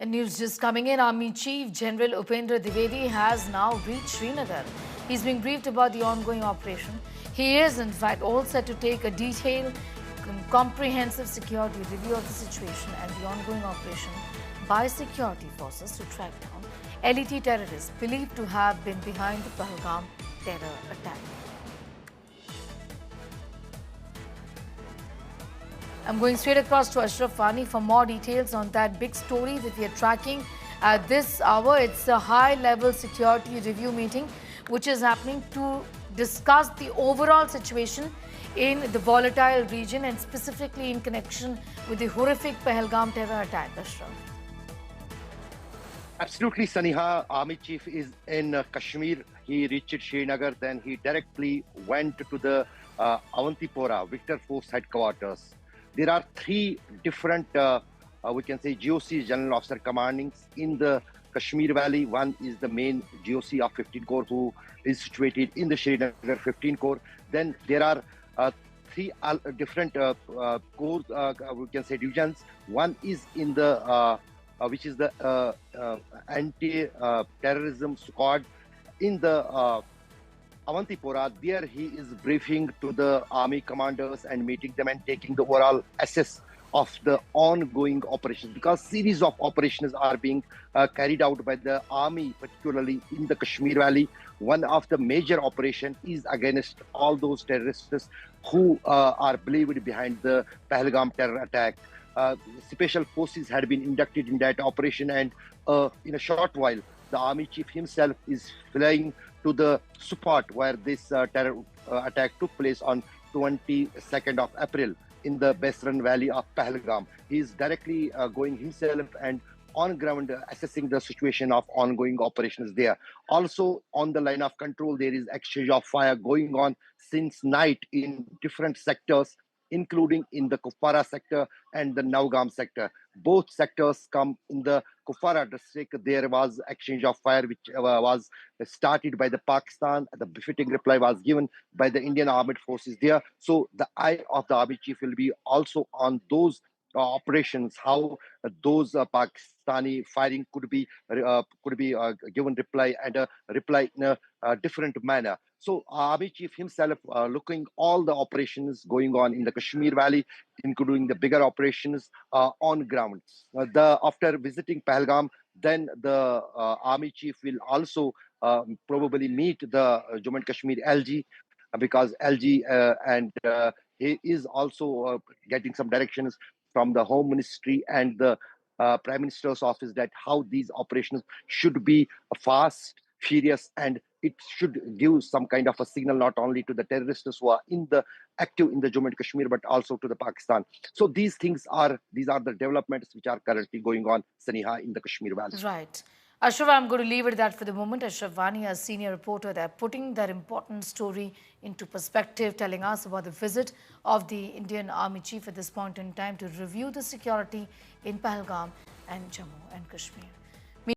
News just coming in. Army Chief General Upendra Dwivedi has now reached Srinagar. He's being briefed about the ongoing operation. He is, in fact, all set to take a detailed, comprehensive security review of the situation and the ongoing operation by security forces to track down LET terrorists believed to have been behind the Pahalgam terror attack. I'm going straight across to Ashraf Wani for more details on that big story that we are tracking at this hour. It's a high-level security review meeting which is happening to discuss the overall situation in the volatile region and specifically in connection with the horrific Pahalgam terror attack. Ashraf. Absolutely, Saniha. Army Chief is in Kashmir. He reached Srinagar, then he directly went to the Avantipora, Victor Force headquarters. There are three different, we can say, GOC, General Officer Commandings in the Kashmir Valley. One is the main GOC of 15 Corps, who is situated in the Srinagar 15 Corps. Then there are three different corps, we can say, divisions. One is in the, which is the anti-terrorism squad in the Avantipora. There he is briefing to the army commanders and meeting them and taking the overall assess of the ongoing operations, because series of operations are being carried out by the army, particularly in the Kashmir Valley. One of the major operation is against all those terrorists who are believed behind the Pahalgam terror attack. Special forces had been inducted in that operation, and in a short while the army chief himself is flying to the spot where this terror attack took place on 22nd of April in the Besaran Valley of Pahalgam. He is directly going himself and on ground assessing the situation of ongoing operations there. Also on the line of control, there is exchange of fire going on since night in different sectors, including in the Kupwara sector and the Naugam sector. Both sectors come in the Kupwara district. There was exchange of fire which was started by the Pakistan. The befitting reply was given by the Indian Armed Forces there. So the eye of the Army Chief will be also on those operations, how those Pakistani firing could be given reply, and a reply in a different manner. So Army Chief himself looking all the operations going on in the Kashmir Valley, including the bigger operations on ground. After visiting Pahalgam, then the Army Chief will also probably meet the Jammu and Kashmir LG, because LG and he is also getting some directions from the Home Ministry and the Prime Minister's office that how these operations should be fast, furious, and it should give some kind of a signal not only to the terrorists who are active in the Jammu and Kashmir, but also to the Pakistan. So these are the developments which are currently going on, Saniha, in the Kashmir Valley. Right. Ashraf, I'm going to leave it at that for the moment. Ashraf Wani, a senior reporter there, putting that important story into perspective, telling us about the visit of the Indian Army Chief at this point in time to review the security in Pahalgam and Jammu and Kashmir.